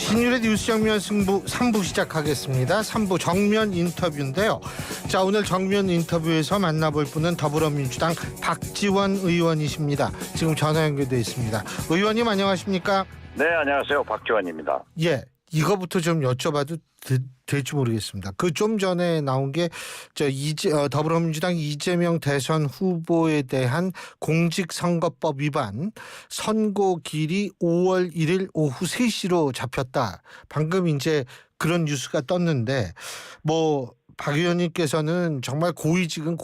신율의 뉴스 정면 승부 3부 시작하겠습니다. 3부 정면 인터뷰인데요. 자, 오늘 정면 인터뷰에서 만나볼 분은 더불어민주당 박지원 의원이십니다. 지금 전화 연결되어 있습니다. 의원님 안녕하십니까? 네, 안녕하세요. 박지원입니다. 예, 이거부터 좀 여쭤봐도 될지 모르겠습니다. 그 좀 전에 나온 게 더불어민주당 이재명 대선 후보에 대한 공직선거법 위반 선고일이 5월 1일 오후 3시로 잡혔다. 방금 이제 그런 뉴스가 떴는데 박 의원님께서는 정말 고위직은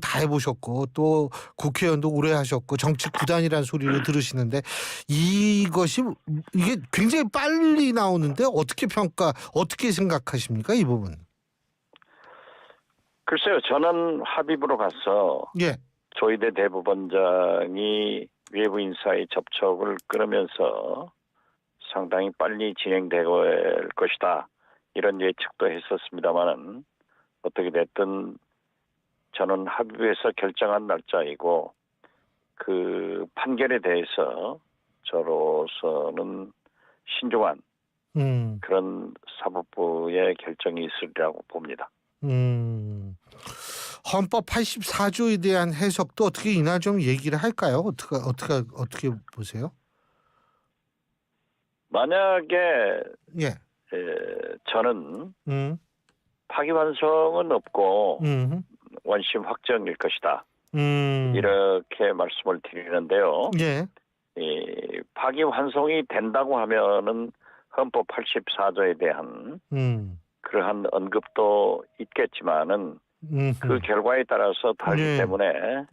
다 해보셨고 또 국회의원도 오래 하셨고 정치 구단이라는 소리를 들으시는데 이게 굉장히 빨리 나오는데 어떻게 생각하십니까 이 부분? 글쎄요, 저는 합의부로 가서 예. 조희대 대법원장이 외부 인사의 접촉을 끊으면서 상당히 빨리 진행될 것이다. 이런 예측도 했었습니다만은 어떻게 됐든 저는 합의부에서 결정한 날짜이고 그 판결에 대해서 저로서는 신중한 그런 사법부의 결정이 있으리라고 봅니다. 헌법 84조에 대한 해석도 어떻게 이날 좀 얘기를 할까요? 어떻게 보세요? 만약에 예. 저는 파기환송은 없고 원심 확정일 것이다. 이렇게 말씀을 드리는데요. 예. 파기환송이 된다고 하면은 헌법 84조에 대한 그러한 언급도 있겠지만은 그 결과에 따라서 다르기 때문에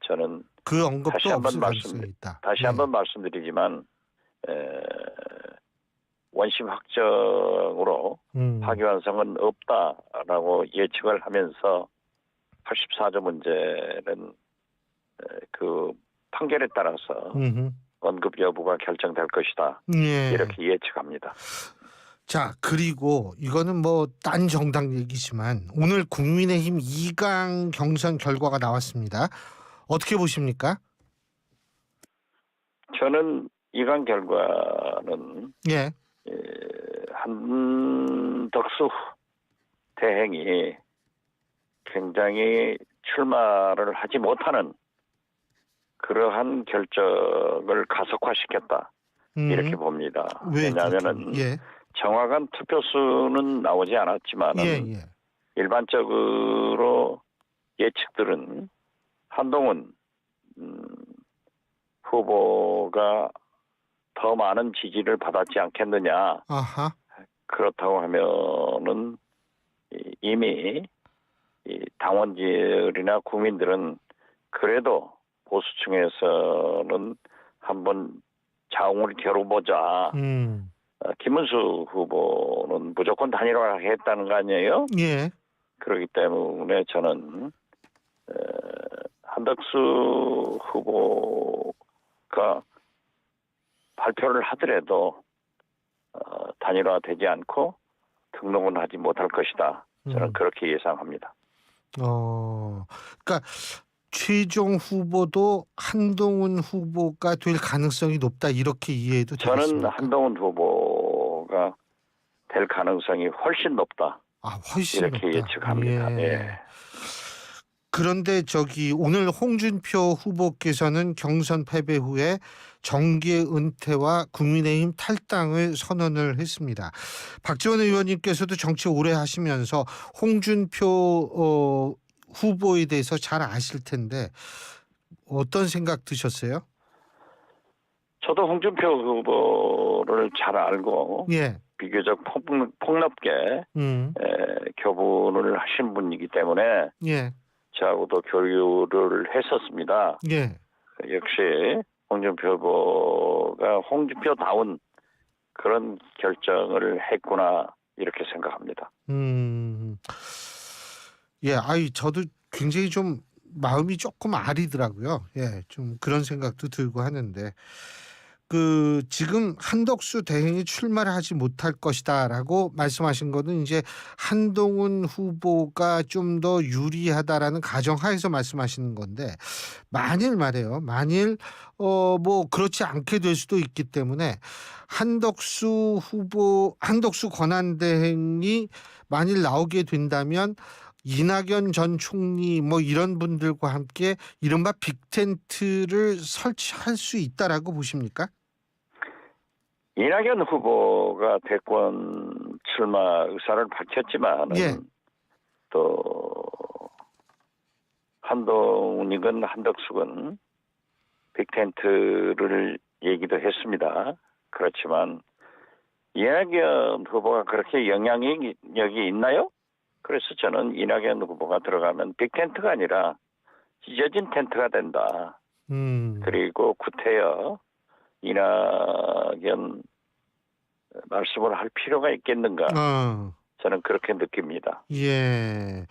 저는 그 언급도 다시 한번 다시 한번 말씀드리지만 원심 확정으로 파기환송은 없다라고 예측을 하면서 84조 문제는 그 판결에 따라서 언급 여부가 결정될 것이다. 이렇게 예측합니다. 자, 그리고 이거는 딴 정당 얘기지만 오늘 국민의힘 2강 경선 결과가 나왔습니다. 어떻게 보십니까? 저는 2강 결과는 한덕수 대행이 굉장히 출마를 하지 못하는 그러한 결정을 가속화시켰다. 이렇게 봅니다. 왜냐하면은 정확한 투표수는 나오지 않았지만 일반적으로 예측들은 한동훈 후보가 더 많은 지지를 받았지 않겠느냐. 그렇다고 하면은 이미 당원들이나 국민들은 그래도 보수층에서는 한번 자웅을 겨뤄보자. 김문수 후보는 무조건 단일화하겠다는 거 아니에요? 예. 그렇기 때문에 저는 한덕수 후보가 발표를 하더라도 단일화되지 않고 등록은 하지 못할 것이다. 저는 그렇게 예상합니다. 그러니까 최종 후보도 한동훈 후보가 될 가능성이 높다 이렇게 이해해도 되겠습니까? 저는 한동훈 후보가 될 가능성이 훨씬 높다. 훨씬 이렇게 높다. 예측합니다. 예. 그런데 오늘 홍준표 후보께서는 경선 패배 후에 정계 은퇴와 국민의힘 탈당을 선언을 했습니다. 박지원 의원님께서도 정치 오래 하시면서 홍준표 후보에 대해서 잘 아실 텐데 어떤 생각 드셨어요? 저도 홍준표 후보를 잘 알고 비교적 폭넓게 교분을 하신 분이기 때문에 저하고도 교류를 했었습니다. 역시 홍준표 후보가 홍준표다운 그런 결정을 했구나 이렇게 생각합니다. 저도 굉장히 좀 마음이 조금 아리더라고요. 좀 그런 생각도 들고 하는데 그 지금 한덕수 대행이 출마를 하지 못할 것이다라고 말씀하신 거는 이제 한동훈 후보가 좀 더 유리하다라는 가정하에서 말씀하시는 건데 만일 말이에요. 만일 뭐 그렇지 않게 될 수도 있기 때문에 한덕수 권한대행이 만일 나오게 된다면 이낙연 전 총리 뭐 이런 분들과 함께 이른바 빅텐트를 설치할 수 있다라고 보십니까? 이낙연 후보가 대권 출마 의사를 밝혔지만은 예. 또 한동훈이건 한덕수건 빅텐트를 얘기도 했습니다. 그렇지만 이낙연 후보가 그렇게 영향력이 있나요? 그래서 저는 이낙연 후보가 들어가면 빅텐트가 아니라 찢어진 텐트가 된다. 그리고 구태여 이낙연 말씀을 할 필요가 있겠는가? 저는 그렇게 느낍니다. 예.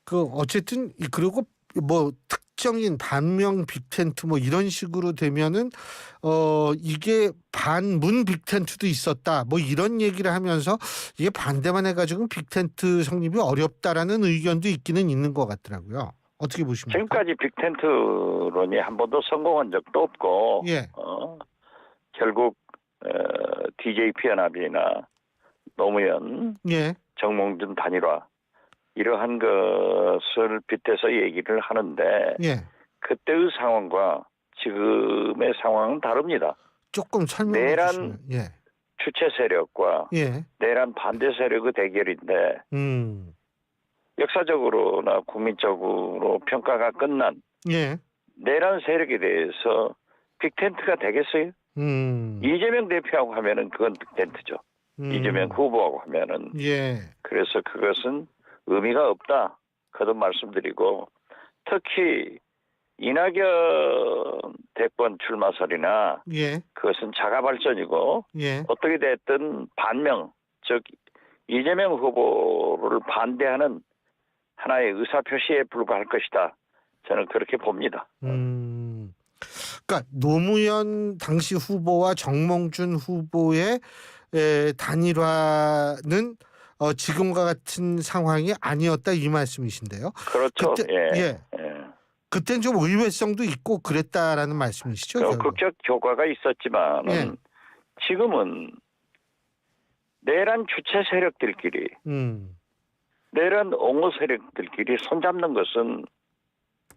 그 어쨌든 그리고 뭐 특정인 반명 빅텐트 뭐 이런 식으로 되면은 이게 반문 빅텐트도 있었다. 뭐 이런 얘기를 하면서 이게 반대만 해가지고 빅텐트 성립이 어렵다라는 의견도 있기는 있는 것 같더라고요. 어떻게 보십니까? 지금까지 빅텐트론이 한 번도 성공한 적도 없고 예. 결국 DJP 연합이나 노무현, 예. 정몽준 단일화 이러한 것을 빗대서 얘기를 하는데 예. 그때의 상황과 지금의 상황은 다릅니다. 조금 설명해 내란 주시면. 예. 주체 세력과 예. 내란 반대 세력의 대결인데 역사적으로나 국민적으로 평가가 끝난 예. 내란 세력에 대해서 빅텐트가 되겠어요? 이재명 대표하고 하면은 그건 빅텐트죠. 이재명 후보하고 하면은. 예. 그래서 그것은 의미가 없다. 거듭 말씀드리고 특히 이낙연 대권 출마설이나 예. 그것은 자가 발전이고 예. 어떻게 됐든 반명 즉 이재명 후보를 반대하는 하나의 의사표시에 불과할 것이다. 저는 그렇게 봅니다. 그러니까 노무현 당시 후보와 정몽준 후보의 단일화는 지금과 같은 상황이 아니었다 이 말씀이신데요. 그렇죠. 그때, 예. 그때는 좀 의외성도 있고 그랬다라는 말씀이시죠? 극적 효과가 있었지만은 예. 지금은 내란 주체 세력들끼리 내란 옹호 세력들끼리 손잡는 것은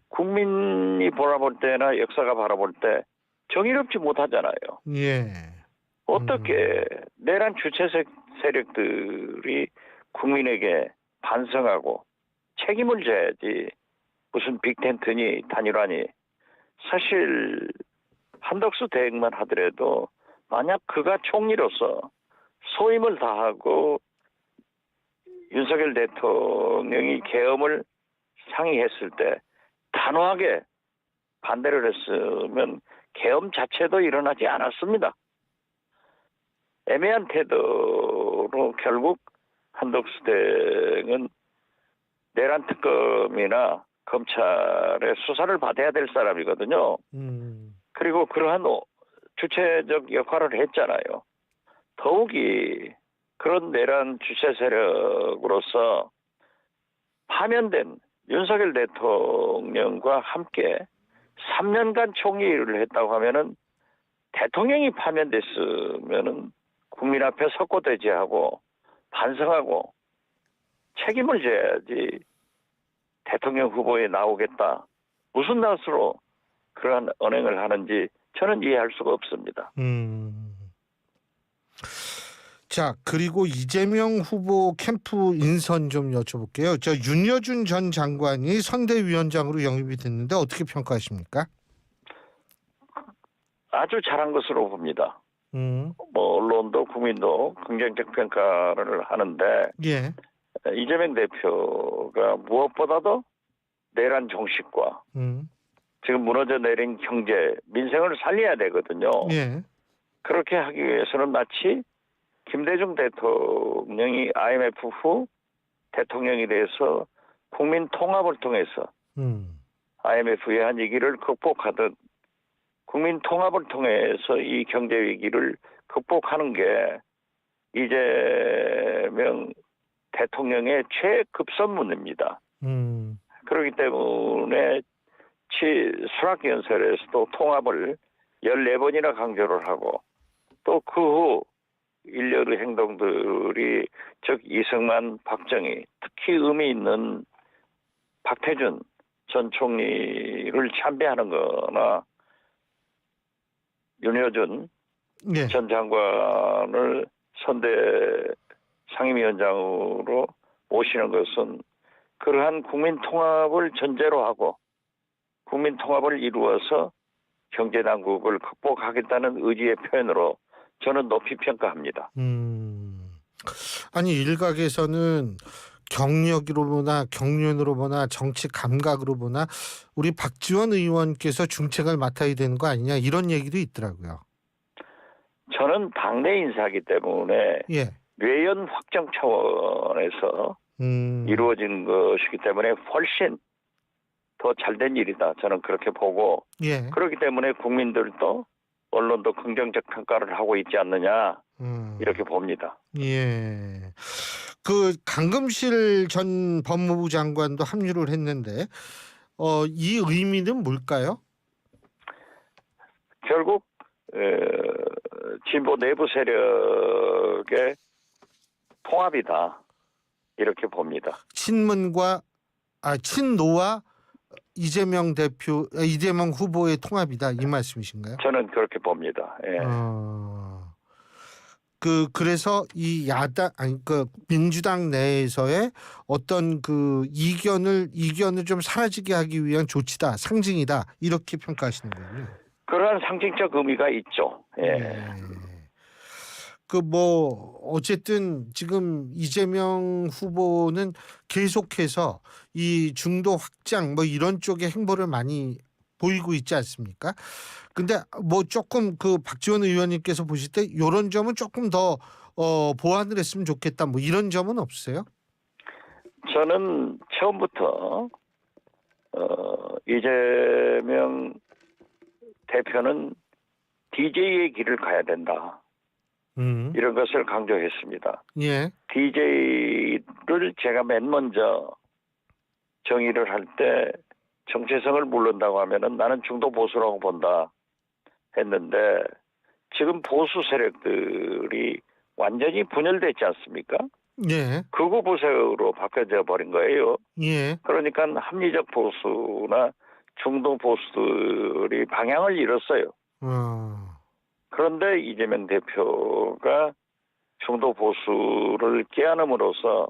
국민이 바라볼 때나 역사가 바라볼 때 정의롭지 못하잖아요. 예. 어떻게 내란 주체 세력들이 국민에게 반성하고 책임을 져야지 무슨 빅텐트니 단일화니 사실 한덕수 대행만 하더라도 만약 그가 총리로서 소임을 다하고 윤석열 대통령이 계엄을 상의했을 때 단호하게 반대를 했으면 계엄 자체도 일어나지 않았습니다. 애매한 태도로 결국 한덕수 대행은 내란 특검이나 검찰의 수사를 받아야 될 사람이거든요. 그리고 그러한 주체적 역할을 했잖아요. 더욱이 그런 내란 주체 세력으로서 파면된 윤석열 대통령과 함께 3년간 총리를 했다고 하면은 대통령이 파면됐으면은 국민 앞에 석고대죄하고 반성하고 책임을 져야지 대통령 후보에 나오겠다. 무슨 낯으로 그러한 언행을 하는지 저는 이해할 수가 없습니다. 자, 그리고 이재명 후보 캠프 인선 좀 여쭤볼게요. 저 윤여준 전 장관이 선대위원장으로 영입이 됐는데 어떻게 평가하십니까? 아주 잘한 것으로 봅니다. 뭐 언론도 국민도 긍정적 평가를 하는데 예. 이재명 대표가 무엇보다도 내란 종식과 지금 무너져 내린 경제, 민생을 살려야 되거든요. 예. 그렇게 하기 위해서는 마치 김대중 대통령이 IMF 후 대통령이 돼서 국민 통합을 통해서 IMF의 한 위기를 극복하듯 국민 통합을 통해서 이 경제 위기를 극복하는 게 이재명 대통령의 최급선무입니다. 그렇기 때문에 수락연설에서도 통합을 14번이나 강조를 하고 또 그 후 일련의 행동들이 즉 이승만, 박정희, 특히 의미 있는 박태준 전 총리를 참배하는 거나 윤여준 예. 전 장관을 선대 상임위원장으로 모시는 것은 그러한 국민 통합을 전제로 하고 국민 통합을 이루어서 경제 난국을 극복하겠다는 의지의 표현으로 저는 높이 평가합니다. 아니 일각에서는 경력으로 보나 경륜으로 보나 정치 감각으로 보나 우리 박지원 의원께서 중책을 맡아야 되는 거 아니냐 이런 얘기도 있더라고요. 저는 당내 인사이기 때문에 예. 외연 확정 차원에서 이루어진 것이기 때문에 훨씬 더 잘된 일이다. 저는 그렇게 보고 예. 그렇기 때문에 국민들도 언론도 긍정적 평가를 하고 있지 않느냐 이렇게 봅니다. 예. 그 강금실 전 법무부 장관도 합류를 했는데 이 의미는 뭘까요? 결국 진보 내부 세력의 통합이다 이렇게 봅니다. 친노와 이재명 후보의 통합이다 이 말씀이신가요? 저는 그렇게 봅니다. 예. 그래서 이 민주당 내에서의 어떤 그 이견을 좀 사라지게 하기 위한 조치다, 상징이다 이렇게 평가하시는 거군요. 그러한 상징적 의미가 있죠. 예. 어쨌든 지금 이재명 후보는 계속해서 이 중도 확장 이런 쪽의 행보를 많이 보이고 있지 않습니까? 근데 조금 그 박지원 의원님께서 보실 때 이런 점은 조금 더 보완을 했으면 좋겠다 이런 점은 없으세요? 저는 처음부터 이재명 대표는 DJ의 길을 가야 된다. 이런 것을 강조했습니다. 예. DJ를 제가 맨 먼저 정의를 할 때 정체성을 모른다고 하면은 나는 중도 보수라고 본다 했는데 지금 보수 세력들이 완전히 분열됐지 않습니까? 예. 극우 보수로 바뀌어져 버린 거예요. 예. 그러니까 합리적 보수나 중도 보수들이 방향을 잃었어요. 그런데 이재명 대표가 중도 보수를 깨안음으로써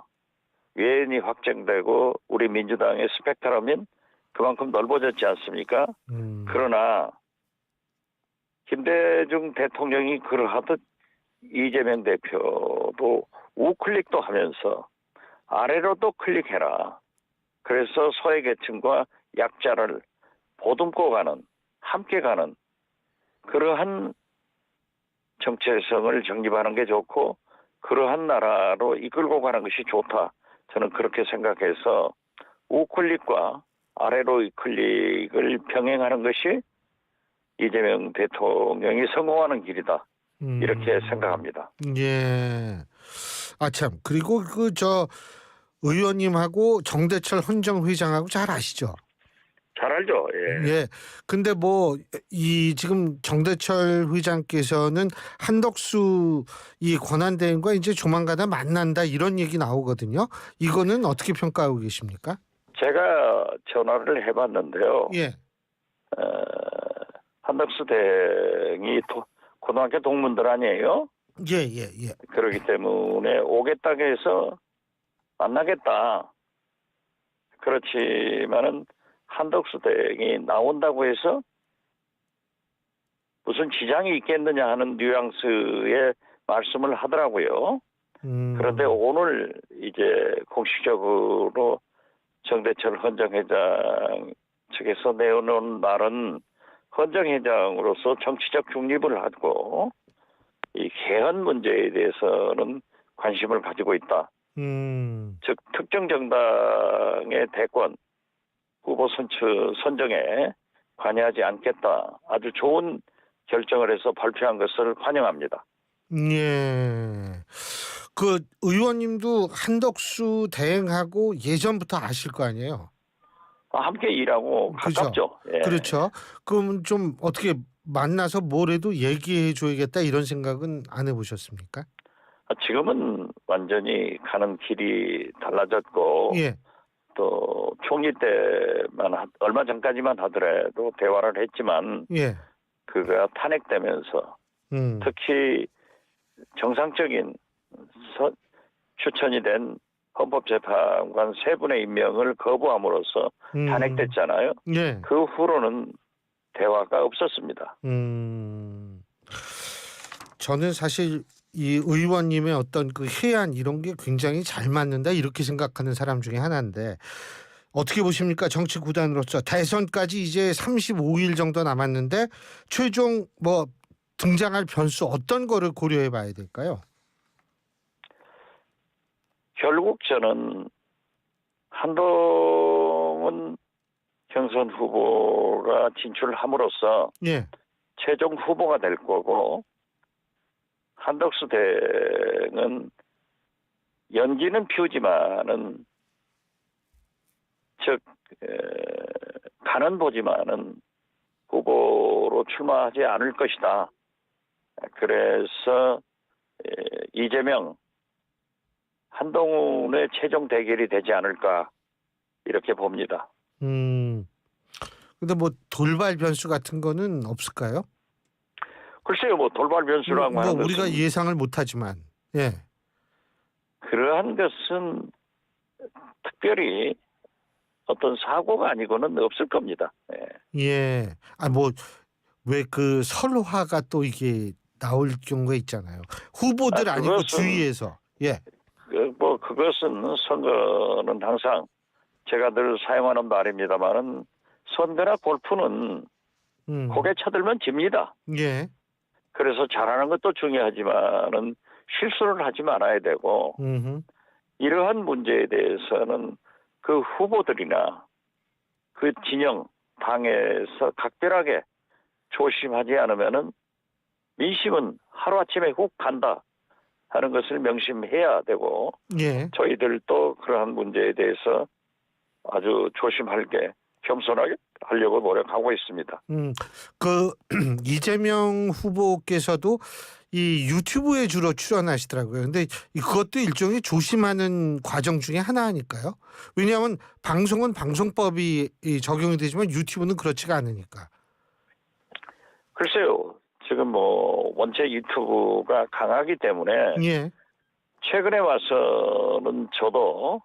외연이 확장되고 우리 민주당의 스펙트럼은 그만큼 넓어졌지 않습니까? 그러나 김대중 대통령이 그러하듯 이재명 대표도 우클릭도 하면서 아래로도 클릭해라. 그래서 소외계층과 약자를 보듬고 가는 함께 가는 그러한 정체성을 정립하는 게 좋고 그러한 나라로 이끌고 가는 것이 좋다. 저는 그렇게 생각해서 우클릭과 아래로 이클릭을 병행하는 것이 이재명 대통령이 성공하는 길이다. 이렇게 생각합니다. 예. 참. 그리고 의원님하고 정대철 헌정회장하고 잘 아시죠? 잘 알죠. 예. 예. 근데 지금 정대철 회장께서는 한덕수 이 권한대행과 이제 조만간 만난다 이런 얘기 나오거든요. 이거는 어떻게 평가하고 계십니까? 제가 전화를 해봤는데요. 예. 한덕수 대행이 고등학교 동문들 아니에요? 예. 그렇기 때문에 오겠다고 해서 만나겠다. 그렇지만은 한덕수 대행이 나온다고 해서 무슨 지장이 있겠느냐 하는 뉘앙스의 말씀을 하더라고요. 그런데 오늘 이제 공식적으로 정대철 헌정회장 측에서 내놓은 말은 헌정회장으로서 정치적 중립을 하고 이 개헌 문제에 대해서는 관심을 가지고 있다. 즉 특정 정당의 대권 후보 선정에 관여하지 않겠다. 아주 좋은 결정을 해서 발표한 것을 환영합니다. 예. 그 의원님도 한덕수 대행하고 예전부터 아실 거 아니에요? 함께 일하고 그죠. 가깝죠. 예. 그렇죠. 그럼 좀 어떻게 만나서 뭐래도 얘기해 줘야겠다 이런 생각은 안 해보셨습니까? 지금은 완전히 가는 길이 달라졌고 예. 또 총리 때만 얼마 전까지만 하더라도 대화를 했지만 예. 그가 탄핵되면서 특히 정상적인 추천이 된 헌법재판관 3분의 임명을 거부함으로써 탄핵됐잖아요. 예. 그 후로는 대화가 없었습니다. 저는 사실 이 의원님의 어떤 그 해안 이런 게 굉장히 잘 맞는다 이렇게 생각하는 사람 중에 하나인데 어떻게 보십니까? 정치 구단으로서 대선까지 이제 35일 정도 남았는데 최종 뭐 등장할 변수 어떤 거를 고려해 봐야 될까요? 결국 저는 한동훈 경선 후보가 진출함으로써 예. 최종 후보가 될 거고 한덕수 대행은 연기는 피우지만은 즉 가는 보지만은 후보로 출마하지 않을 것이다. 그래서 이재명 한동훈의 최종 대결이 되지 않을까 이렇게 봅니다. 근데 뭐 돌발 변수 같은 거는 없을까요? 글쎄요, 뭐 돌발 변수라고 뭐 하는 우리가 것은 예상을 못하지만, 예, 그러한 것은 특별히 어떤 사고가 아니고는 없을 겁니다. 예. 예. 아 뭐 왜 그 설화가 또 이게 나올 경우가 있잖아요. 후보들 아니고 그것은 주위에서, 예, 뭐 그것은 선거는 항상 제가 늘 사용하는 말입니다만은 선거나 골프는 고개 쳐들면 집니다. 예, 그래서 잘하는 것도 중요하지만은 실수를 하지 말아야 되고 이러한 문제에 대해서는 그 후보들이나 그 진영 당에서 각별하게 조심하지 않으면은 민심은 하루아침에 훅 간다 하는 것을 명심해야 되고 예. 저희들도 그러한 문제에 대해서 아주 조심하게 겸손하게 하려고 노력하고 있습니다. 그 이재명 후보께서도 이 유튜브에 주로 출연하시더라고요. 근데 그것도 일종의 조심하는 과정 중에 하나 아닐까요? 왜냐하면 방송은 방송법이 적용이 되지만 유튜브는 그렇지가 않으니까. 글쎄요. 지금 뭐 원체 유튜브가 강하기 때문에 예. 최근에 와서는 저도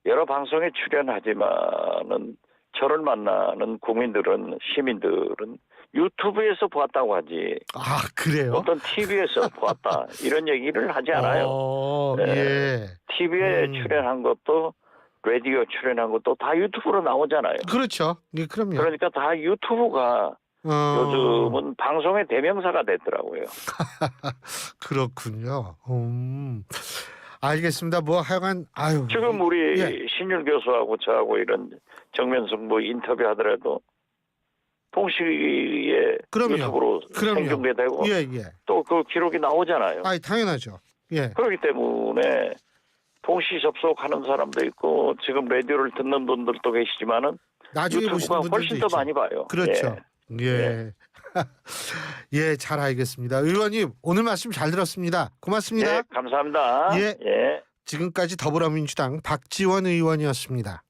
여러 방송에 출연하지만은 저를 만나는 국민들은 시민들은 유튜브에서 보았다고 하지 아 그래요? 어떤 TV에서 보았다 이런 얘기를 하지 않아요. 예. TV에 출연한 것도 라디오 출연한 것도 다 유튜브로 나오잖아요. 그렇죠. 예, 그럼요. 그러니까 다 유튜브가 요즘은 방송의 대명사가 됐더라고요. 그렇군요. 알겠습니다. 뭐 하여간 아유. 지금 우리 예. 신율 교수하고 저하고 이런 정면승부 인터뷰 하더라도 동시에 그럼요. 유튜브로 생중계되고 예, 예. 또 그 기록이 나오잖아요. 아, 당연하죠. 예. 그렇기 때문에 동시 접속하는 사람도 있고 지금 라디오를 듣는 분들도 계시지만은 나중에 유튜브가 보시는 분들도 훨씬 더 있죠. 많이 봐요. 그렇죠. 예. 예. 예, 잘 알겠습니다. 의원님, 오늘 말씀 잘 들었습니다. 고맙습니다. 예, 감사합니다. 예. 예. 지금까지 더불어민주당 박지원 의원이었습니다.